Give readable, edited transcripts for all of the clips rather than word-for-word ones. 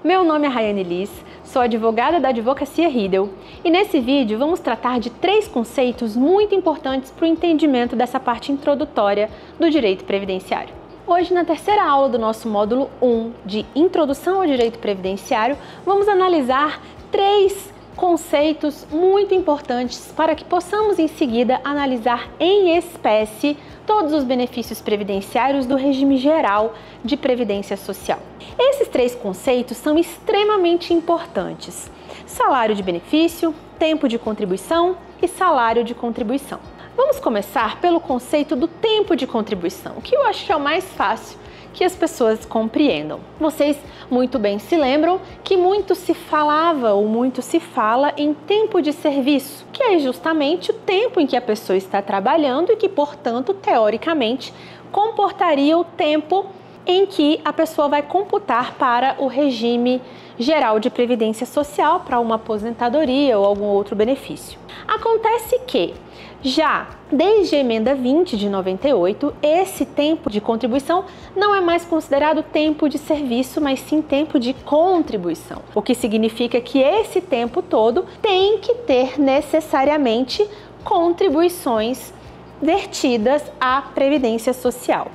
Meu nome é Rayane Liz, sou advogada da Advocacia Riedel e nesse vídeo vamos tratar de 3 conceitos muito importantes para o entendimento dessa parte introdutória do direito previdenciário. Hoje, na terceira aula do nosso módulo 1 de Introdução ao Direito Previdenciário, vamos analisar 3 conceitos muito importantes para que possamos em seguida analisar em espécie todos os benefícios previdenciários do regime geral de previdência social. Esses 3 conceitos são extremamente importantes: salário de benefício, tempo de contribuição e salário de contribuição. Vamos começar pelo conceito do tempo de contribuição, que eu acho que é o mais fácil que as pessoas compreendam. Vocês muito bem se lembram que muito se falava ou muito se fala em tempo de serviço, que é justamente o tempo em que a pessoa está trabalhando e que, portanto, teoricamente, comportaria o tempo em que a pessoa vai computar para o regime geral de previdência social, para uma aposentadoria ou algum outro benefício. Acontece que, já desde a emenda 20 de 98, esse tempo de contribuição não é mais considerado tempo de serviço, mas sim tempo de contribuição. O que significa que esse tempo todo tem que ter necessariamente contribuições vertidas à previdência social.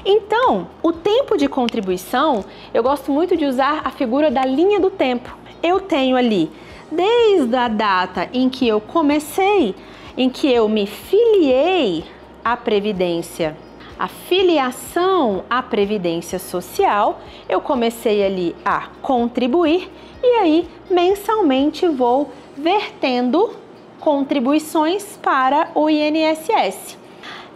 Então, o tempo de contribuição, eu gosto muito de usar a figura da linha do tempo. Eu tenho ali, desde a data em que eu comecei, em que eu me filiei à Previdência, a filiação à Previdência Social, eu comecei ali a contribuir e aí mensalmente vou vertendo contribuições para o INSS.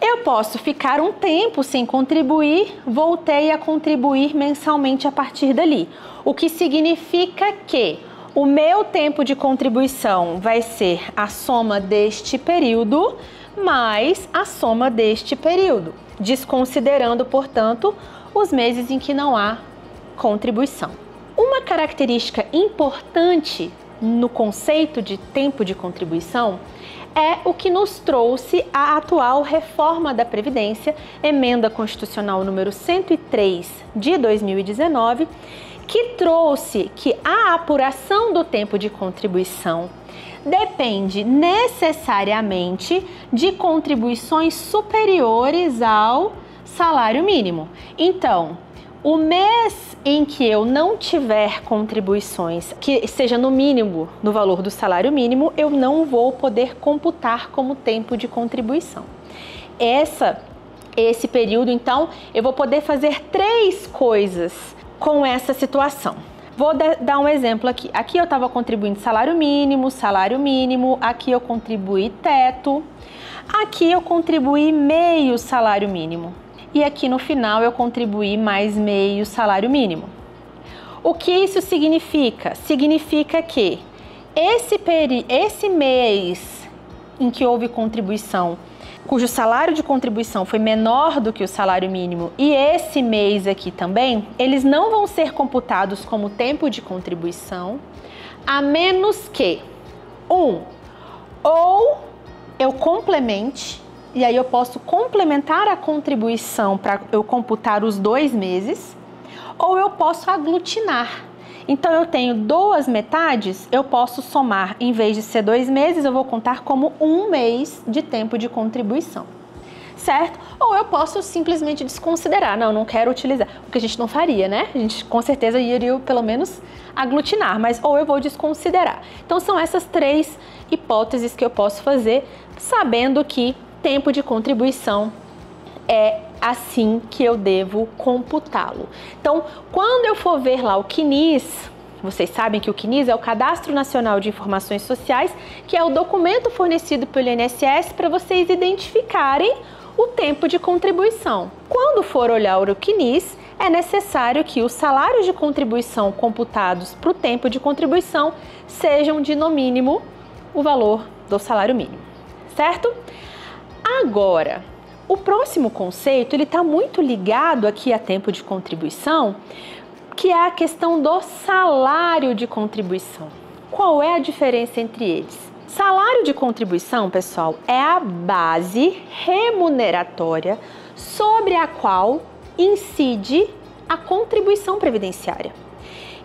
Eu posso ficar um tempo sem contribuir, voltei a contribuir mensalmente a partir dali, o que significa que o meu tempo de contribuição vai ser a soma deste período mais a soma deste período, desconsiderando, portanto, os meses em que não há contribuição. Uma característica importante no conceito de tempo de contribuição é o que nos trouxe a atual reforma da Previdência, emenda constitucional número 103 de 2019, que trouxe que a apuração do tempo de contribuição depende necessariamente de contribuições superiores ao salário mínimo. Então, o mês em que eu não tiver contribuições que seja no mínimo no valor do salário mínimo, eu não vou poder computar como tempo de contribuição. Esse período, então, eu vou poder fazer 3 coisas com essa situação. Vou dar um exemplo aqui. Aqui eu estava contribuindo salário mínimo, aqui eu contribuí teto, aqui eu contribuí meio salário mínimo. E aqui no final eu contribuí mais meio salário mínimo. O que isso significa? Significa que esse mês em que houve contribuição, cujo salário de contribuição foi menor do que o salário mínimo, e esse mês aqui também, eles não vão ser computados como tempo de contribuição, a menos que, ou eu complemente, e aí eu posso complementar a contribuição para eu computar os 2 meses, ou eu posso aglutinar. Então eu tenho 2 metades, eu posso somar, em vez de ser 2 meses, eu vou contar como 1 mês de tempo de contribuição, certo? Ou eu posso simplesmente desconsiderar, não quero utilizar, o que a gente não faria, né? A gente com certeza iria pelo menos aglutinar, mas ou eu vou desconsiderar. Então são essas 3 hipóteses que eu posso fazer, sabendo que tempo de contribuição é assim que eu devo computá-lo. Então, quando eu for ver lá o CNIS, vocês sabem que o CNIS é o Cadastro Nacional de Informações Sociais, que é o documento fornecido pelo INSS para vocês identificarem o tempo de contribuição. Quando for olhar o CNIS, é necessário que os salários de contribuição computados para o tempo de contribuição sejam de, no mínimo, o valor do salário mínimo, certo? Agora, o próximo conceito, ele está muito ligado aqui a tempo de contribuição, que é a questão do salário de contribuição. Qual é a diferença entre eles? Salário de contribuição, pessoal, é a base remuneratória sobre a qual incide a contribuição previdenciária.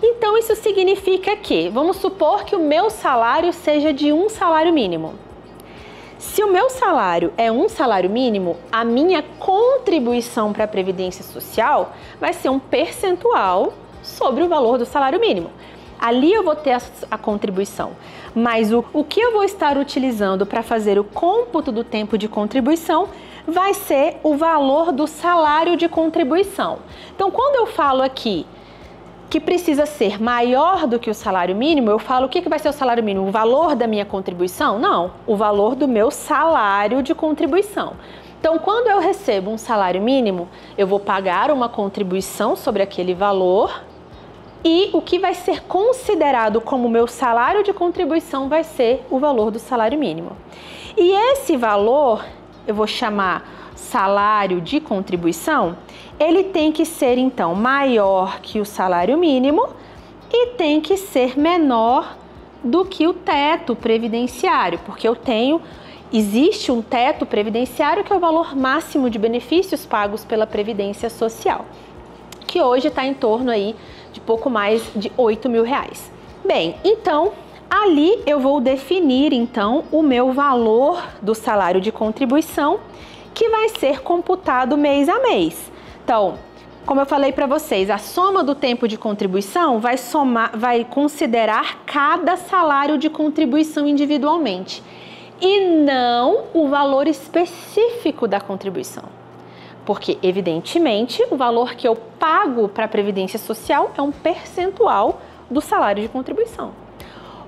Então isso significa que, vamos supor que o meu salário seja de um salário mínimo. Se o meu salário é um salário mínimo, a minha contribuição para a Previdência Social vai ser um percentual sobre o valor do salário mínimo. Ali eu vou ter a contribuição, mas o que eu vou estar utilizando para fazer o cômputo do tempo de contribuição vai ser o valor do salário de contribuição. Então, quando eu falo aqui que precisa ser maior do que o salário mínimo, eu falo o que vai ser o salário mínimo? O valor da minha contribuição? Não, o valor do meu salário de contribuição. Então, quando eu recebo um salário mínimo, eu vou pagar uma contribuição sobre aquele valor e o que vai ser considerado como meu salário de contribuição vai ser o valor do salário mínimo. E esse valor, eu vou chamar salário de contribuição, ele tem que ser então maior que o salário mínimo e tem que ser menor do que o teto previdenciário, porque existe um teto previdenciário que é o valor máximo de benefícios pagos pela Previdência Social, que hoje está em torno aí de pouco mais de R$8.000. Bem, então ali eu vou definir então o meu valor do salário de contribuição, que vai ser computado mês a mês. Então, como eu falei para vocês, a soma do tempo de contribuição vai considerar cada salário de contribuição individualmente e não o valor específico da contribuição. Porque, evidentemente, o valor que eu pago para a Previdência Social é um percentual do salário de contribuição.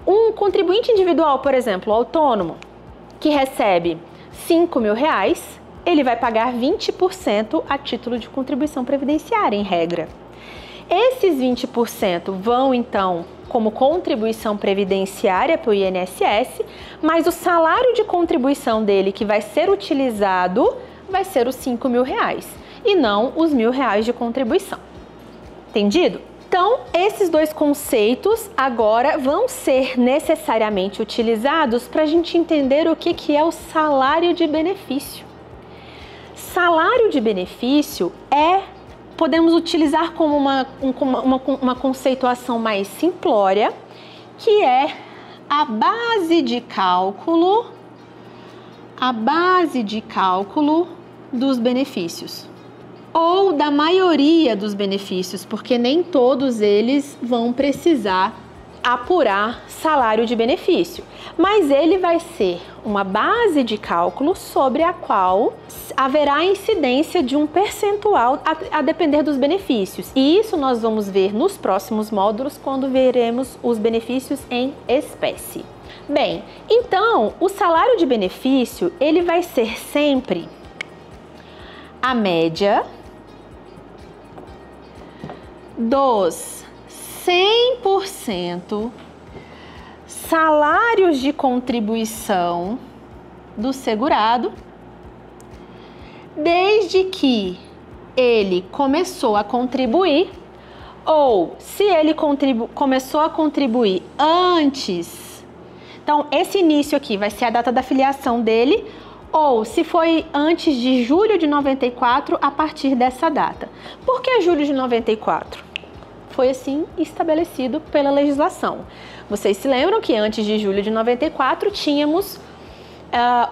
Um contribuinte individual, por exemplo, autônomo, que recebe R$5.000, ele vai pagar 20% a título de contribuição previdenciária, em regra. Esses 20% vão, então, como contribuição previdenciária para o INSS, mas o salário de contribuição dele que vai ser utilizado vai ser os R$5.000 e não os R$1.000 de contribuição. Entendido? Então, esses dois conceitos agora vão ser necessariamente utilizados para a gente entender o que é o salário de benefício. Salário de benefício podemos utilizar como uma conceituação mais simplória, que é a base de cálculo dos benefícios, ou da maioria dos benefícios, porque nem todos eles vão precisar apurar salário de benefício, mas ele vai ser uma base de cálculo sobre a qual haverá incidência de um percentual a depender dos benefícios. E isso nós vamos ver nos próximos módulos, quando veremos os benefícios em espécie. Bem, então, o salário de benefício, ele vai ser sempre a média dos 100% salários de contribuição do segurado, desde que ele começou a contribuir, ou se ele começou a contribuir antes. Então, esse início aqui vai ser a data da filiação dele, ou se foi antes de julho de 94, a partir dessa data. Por que julho de 94? Foi assim estabelecido pela legislação. Vocês se lembram que antes de julho de 94 tínhamos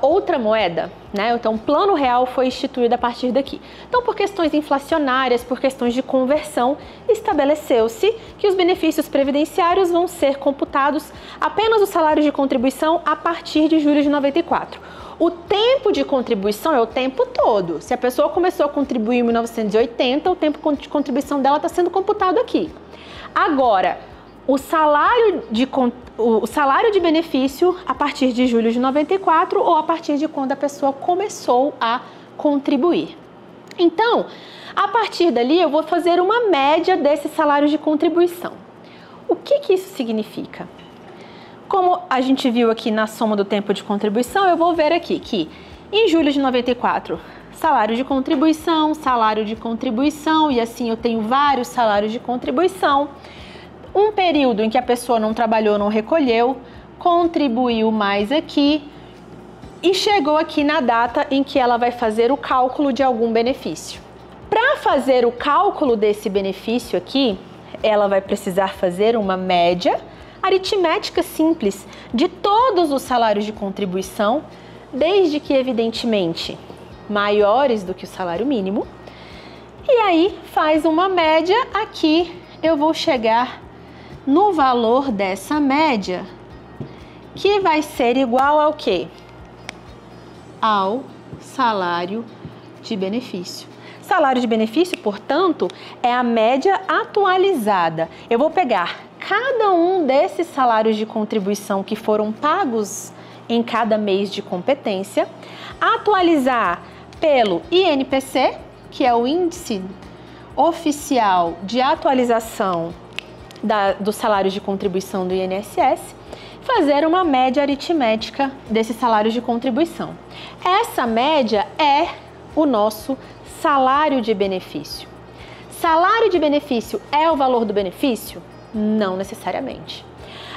outra moeda, né? Então o Plano Real foi instituído a partir daqui. Então, por questões inflacionárias, por questões de conversão, estabeleceu-se que os benefícios previdenciários vão ser computados apenas os salários de contribuição a partir de julho de 94. O tempo de contribuição é o tempo todo. Se a pessoa começou a contribuir em 1980, o tempo de contribuição dela está sendo computado aqui. Agora, o salário de benefício a partir de julho de 94 ou a partir de quando a pessoa começou a contribuir. Então, a partir dali eu vou fazer uma média desse salário de contribuição. O que isso significa? Como a gente viu aqui na soma do tempo de contribuição, eu vou ver aqui que em julho de 94, salário de contribuição, e assim eu tenho vários salários de contribuição. Um período em que a pessoa não trabalhou, não recolheu, contribuiu mais aqui e chegou aqui na data em que ela vai fazer o cálculo de algum benefício. Para fazer o cálculo desse benefício aqui, ela vai precisar fazer uma média aritmética simples de todos os salários de contribuição, desde que, evidentemente, maiores do que o salário mínimo. E aí faz uma média. Aqui eu vou chegar no valor dessa média, que vai ser igual ao quê? Ao salário de benefício. Salário de benefício, portanto, é a média atualizada. Eu vou pegar cada um desses salários de contribuição que foram pagos em cada mês de competência, atualizar pelo INPC, que é o Índice Oficial de Atualização dos Salários de Contribuição do INSS, fazer uma média aritmética desses salários de contribuição. Essa média é o nosso salário de benefício. Salário de benefício é o valor do benefício? Não necessariamente.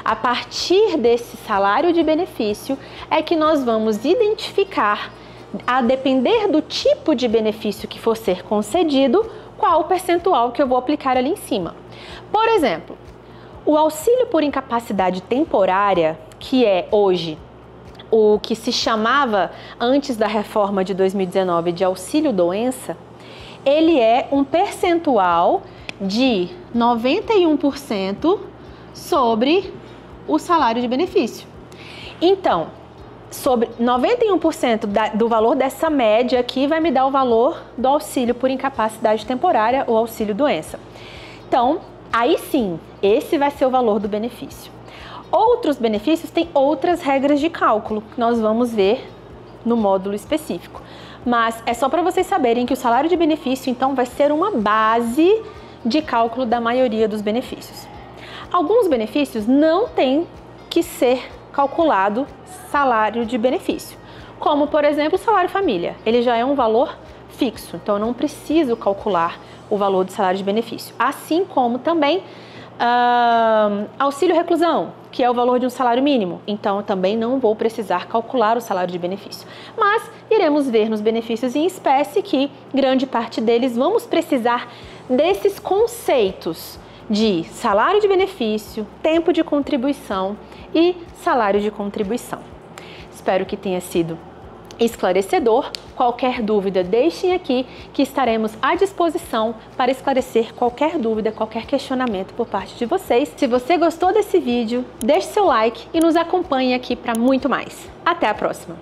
A partir desse salário de benefício é que nós vamos identificar, a depender do tipo de benefício que for ser concedido, qual o percentual que eu vou aplicar ali em cima. Por exemplo, o auxílio por incapacidade temporária, que é hoje o que se chamava antes da reforma de 2019 de auxílio doença, ele é um percentual de 91% sobre o salário de benefício. Então, sobre 91% do valor dessa média aqui vai me dar o valor do auxílio por incapacidade temporária ou auxílio doença. Então, aí sim, esse vai ser o valor do benefício. Outros benefícios têm outras regras de cálculo que nós vamos ver no módulo específico. Mas é só para vocês saberem que o salário de benefício, então, vai ser uma base de cálculo da maioria dos benefícios. Alguns benefícios não têm que ser calculado salário de benefício, como, por exemplo, o salário família. Ele já é um valor fixo, então eu não preciso calcular o valor do salário de benefício. Assim como também auxílio reclusão, que é o valor de um salário mínimo, então eu também não vou precisar calcular o salário de benefício. Mas iremos ver nos benefícios em espécie que grande parte deles vamos precisar desses conceitos de salário de benefício, tempo de contribuição e salário de contribuição. Espero que tenha sido esclarecedor. Qualquer dúvida, deixem aqui que estaremos à disposição para esclarecer qualquer dúvida, qualquer questionamento por parte de vocês. Se você gostou desse vídeo, deixe seu like e nos acompanhe aqui para muito mais. Até a próxima!